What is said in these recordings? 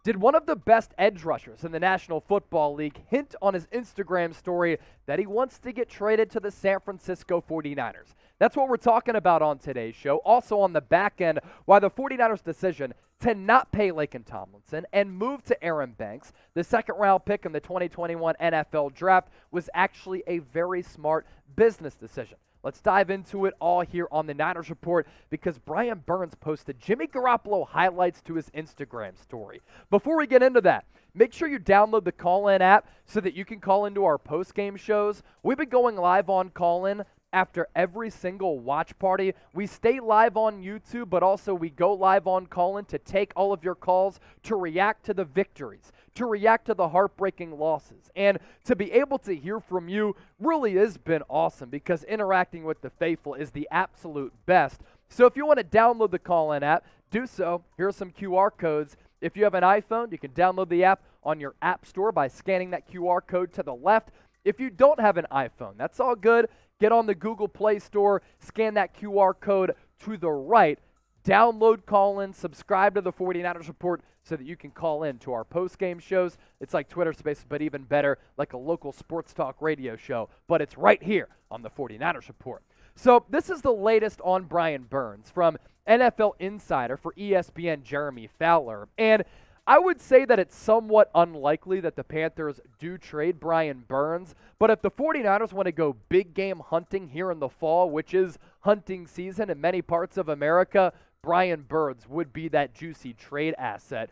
Did one of the best edge rushers in the National Football League hint on his Instagram story that he wants to get traded to the San Francisco 49ers? That's what we're talking about on today's show. Also on the back end, why the 49ers' decision to not pay Laken Tomlinson and move to Aaron Banks, the second-round pick in the 2021 NFL Draft, was actually a very smart business decision. Let's dive into it all here on the Niners Report because Brian Burns posted Jimmy Garoppolo highlights to his Instagram story. Before we get into that, make sure you download the Call-In app so that you can call into our post-game shows. We've been going live on Call-In after every single watch party. We stay live on YouTube, but also we go live on Call-In to take all of your calls, to react to the victories, to react to the heartbreaking losses. And to be able to hear from you really has been awesome because interacting with the faithful is the absolute best. So if you want to download the Call-In app, do so. Here are some QR codes. If you have an iPhone, you can download the app on your app store by scanning that QR code to the left. If you don't have an iPhone, that's all good. Get on the Google Play Store, scan that QR code to the right, download Call-In, subscribe to the 49ers Report so that you can call in to our post-game shows. It's like Twitter Spaces, but even better, like a local sports talk radio show, but it's right here on the 49ers Report. So this is the latest on Brian Burns from NFL Insider for ESPN Jeremy Fowler, and I would say that it's somewhat unlikely that the Panthers do trade Brian Burns, but if the 49ers want to go big game hunting here in the fall, which is hunting season in many parts of America, Brian Burns would be that juicy trade asset.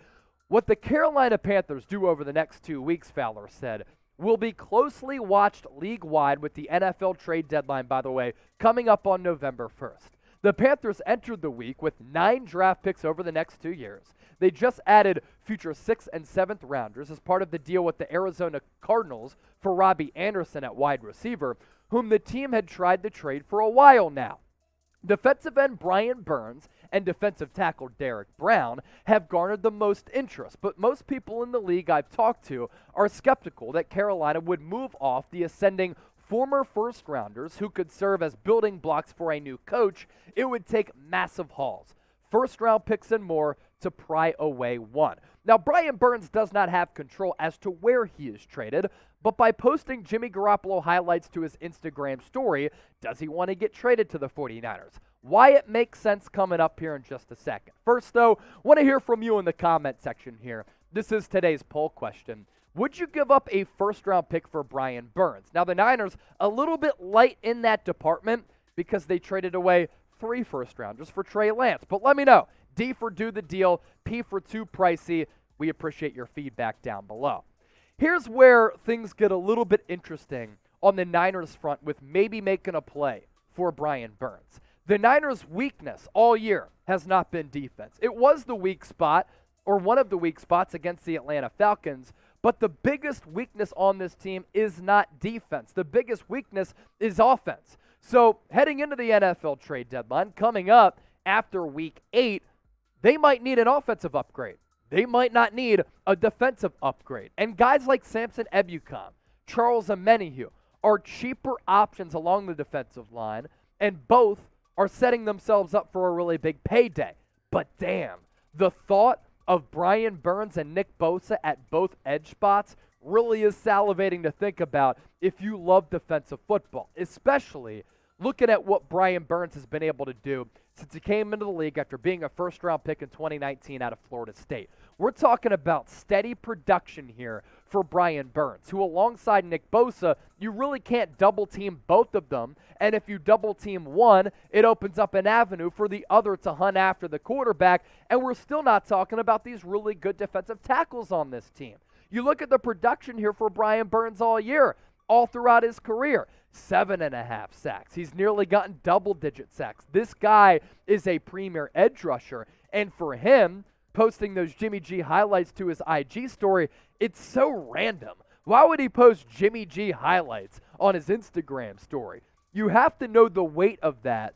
What the Carolina Panthers do over the next 2 weeks, Fowler said, will be closely watched league-wide with the NFL trade deadline, by the way, coming up on November 1st. The Panthers entered the week with 9 draft picks over the next 2 years. They just added future 6th and 7th rounders as part of the deal with the Arizona Cardinals for Robbie Anderson at wide receiver, whom the team had tried to trade for a while now. Defensive end Brian Burns and defensive tackle Derrick Brown have garnered the most interest, but most people in the league I've talked to are skeptical that Carolina would move off the ascending former first-rounders who could serve as building blocks for a new coach. It would take massive hauls, first-round picks and more, to pry away one. Now, Brian Burns does not have control as to where he is traded, but by posting Jimmy Garoppolo highlights to his Instagram story, does he want to get traded to the 49ers? Why it makes sense coming up here in just a second. First, though, want to hear from you in the comment section here. This is today's poll question. Would you give up a first-round pick for Brian Burns? Now, the Niners, a little bit light in that department because they traded away 3 first-rounders for Trey Lance. But let me know. D for do the deal, P for too pricey. We appreciate your feedback down below. Here's where things get a little bit interesting on the Niners front with maybe making a play for Brian Burns. The Niners' weakness all year has not been defense. It was the weak spot, or one of the weak spots against the Atlanta Falcons, but the biggest weakness on this team is not defense. The biggest weakness is offense. So heading into the NFL trade deadline, coming up after week 8, they might need an offensive upgrade. They might not need a defensive upgrade. And guys like Samson Ebukam, Charles Omenihu are cheaper options along the defensive line, and both are setting themselves up for a really big payday. But damn, the thought of Brian Burns and Nick Bosa at both edge spots really is salivating to think about if you love defensive football, especially looking at what Brian Burns has been able to do since he came into the league after being a first-round pick in 2019 out of Florida State. We're talking about steady production here for Brian Burns, who alongside Nick Bosa, you really can't double-team both of them, and if you double-team one, it opens up an avenue for the other to hunt after the quarterback, and we're still not talking about these really good defensive tackles on this team. You look at the production here for Brian Burns all year, all throughout his career. 7.5 sacks. He's nearly gotten double-digit sacks. This guy is a premier edge rusher, and for him, posting those Jimmy G highlights to his IG story, it's so random. Why would he post Jimmy G highlights on his Instagram story? You have to know the weight of that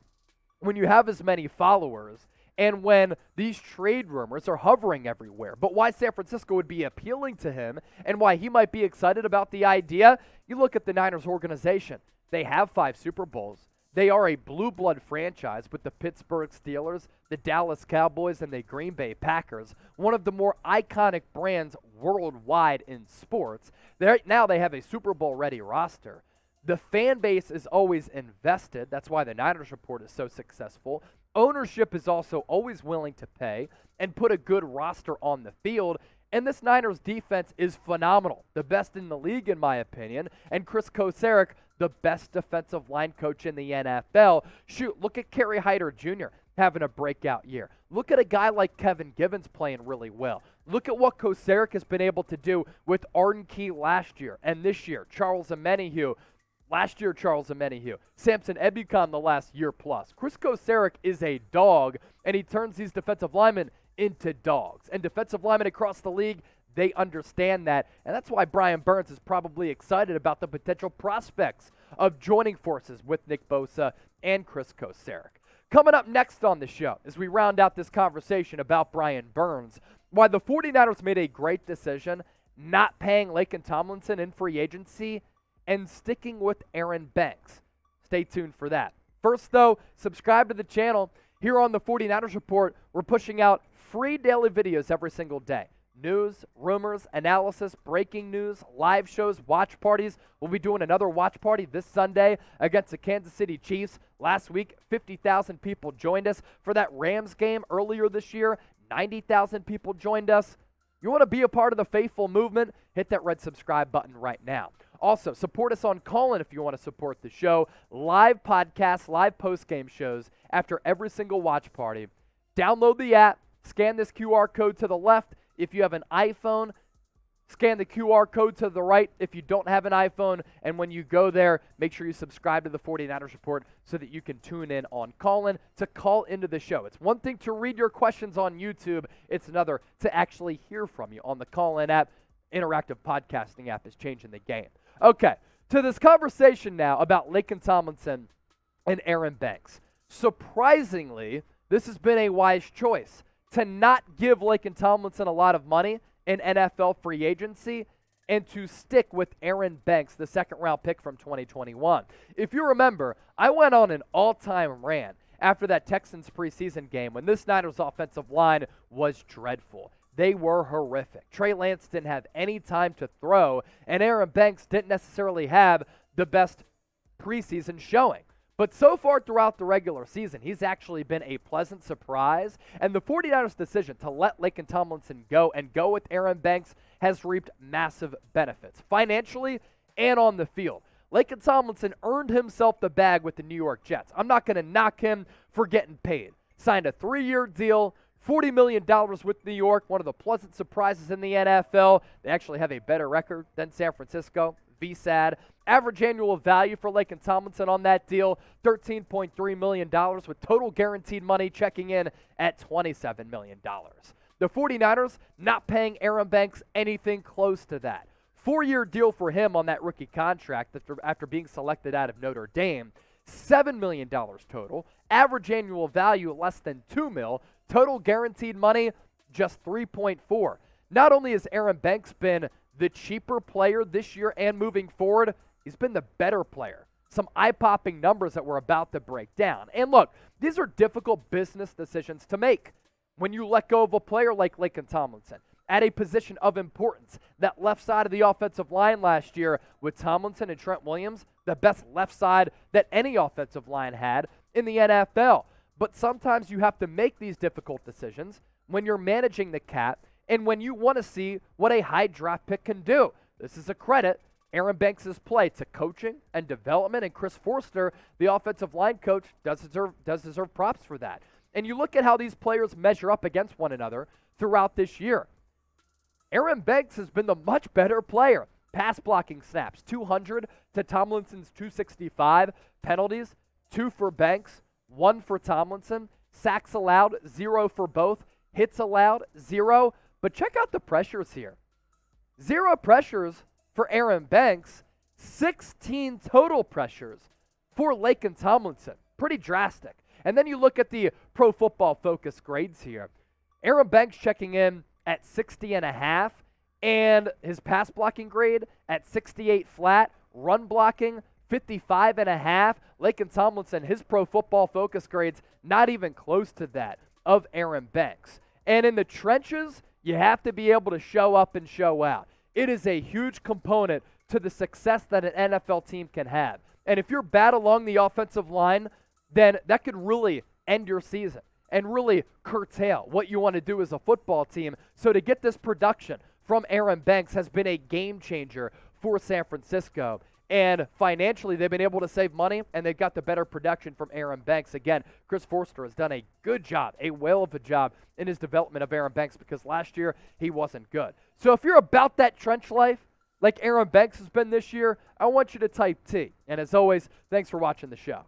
when you have as many followers and when these trade rumors are hovering everywhere. But why San Francisco would be appealing to him and why he might be excited about the idea, you look at the Niners organization. They have 5 Super Bowls. They are a blue blood franchise with the Pittsburgh Steelers, the Dallas Cowboys, and the Green Bay Packers, one of the more iconic brands worldwide in sports. Right now they have a Super Bowl ready roster. The fan base is always invested. That's why the Niners report is so successful. Ownership is also always willing to pay and put a good roster on the field. And this Niners defense is phenomenal. The best in the league, in my opinion. And Chris Kocurek, the best defensive line coach in the NFL. Shoot, look at Kerry Hyder Jr. having a breakout year. Look at a guy like Kevin Givens playing really well. Look at what Kocurek has been able to do with Arden Key last year and this year. Charles Omenihu. Last year, Charles Omenihu. Samson Ebukam the last year plus. Chris Kocurek is a dog, and he turns these defensive linemen into dogs. And defensive linemen across the league, they understand that. And that's why Brian Burns is probably excited about the potential prospects of joining forces with Nick Bosa and Chris Kocurek. Coming up next on the show, as we round out this conversation about Brian Burns, why the 49ers made a great decision not paying Laken Tomlinson in free agency and sticking with Aaron Banks. Stay tuned for that. First, though, subscribe to the channel. Here on the 49ers Report, we're pushing out free daily videos every single day. News, rumors, analysis, breaking news, live shows, watch parties. We'll be doing another watch party this Sunday against the Kansas City Chiefs. Last week, 50,000 people joined us for that Rams game earlier this year. 90,000 people joined us. You want to be a part of the faithful movement? Hit that red subscribe button right now. Also, support us on Callin if you want to support the show. Live podcasts, live post-game shows after every single watch party. Download the app. Scan this QR code to the left if you have an iPhone. Scan the QR code to the right if you don't have an iPhone. And when you go there, make sure you subscribe to the 49ers Report so that you can tune in on Callin to call into the show. It's one thing to read your questions on YouTube. It's another to actually hear from you on the Callin app. Interactive podcasting app is changing the game. Okay, to this conversation now about Laken Tomlinson and Aaron Banks. Surprisingly, this has been a wise choice to not give Laken Tomlinson a lot of money in NFL free agency and to stick with Aaron Banks, the second-round pick from 2021. If you remember, I went on an all-time rant after that Texans preseason game when this Niners offensive line was dreadful. They were horrific. Trey Lance didn't have any time to throw, and Aaron Banks didn't necessarily have the best preseason showing. But so far throughout the regular season, he's actually been a pleasant surprise, and the 49ers' decision to let Laken Tomlinson go and go with Aaron Banks has reaped massive benefits, financially and on the field. Laken Tomlinson earned himself the bag with the New York Jets. I'm not going to knock him for getting paid. Signed a 3-year deal, $40 million with New York, one of the pleasant surprises in the NFL. They actually have a better record than San Francisco. VSAD. Average annual value for Laken Tomlinson on that deal, $13.3 million, with total guaranteed money checking in at $27 million. The 49ers not paying Aaron Banks anything close to that. 4-year deal for him on that rookie contract after being selected out of Notre Dame. $7 million total. Average annual value less than $2 million. Total guaranteed money, just 3.4. Not only has Aaron Banks been the cheaper player this year and moving forward, he's been the better player. Some eye-popping numbers that we're about to break down. And look, these are difficult business decisions to make when you let go of a player like Laken Tomlinson at a position of importance. That left side of the offensive line last year with Tomlinson and Trent Williams, the best left side that any offensive line had in the NFL. But sometimes you have to make these difficult decisions when you're managing the cap and when you want to see what a high draft pick can do. This is a credit, Aaron Banks' play, to coaching and development, and Chris Forster, the offensive line coach, does deserve props for that. And you look at how these players measure up against one another throughout this year. Aaron Banks has been the much better player. Pass blocking snaps, 200 to Tomlinson's 265. Penalties, 2 for Banks, 1 for Tomlinson. Sacks allowed, 0 for both. Hits allowed, 0. But check out the pressures here. 0 pressures for Aaron Banks, 16 total pressures for Laken Tomlinson. Pretty drastic. And then you look at the Pro Football Focus grades here. Aaron Banks checking in at 60.5, and his pass blocking grade at 68 flat. Run blocking, 55.5. Laken Tomlinson, his Pro Football Focus grades, not even close to that of Aaron Banks. And in the trenches, you have to be able to show up and show out. It is a huge component to the success that an NFL team can have. And if you're bad along the offensive line, then that could really end your season and really curtail what you want to do as a football team. So to get this production from Aaron Banks has been a game changer for San Francisco. And financially, they've been able to save money, and they've got the better production from Aaron Banks. Again, Chris Forster has done a good job, a whale of a job in his development of Aaron Banks, because last year he wasn't good. So if you're about that trench life, like Aaron Banks has been this year, I want you to type T. And as always, thanks for watching the show.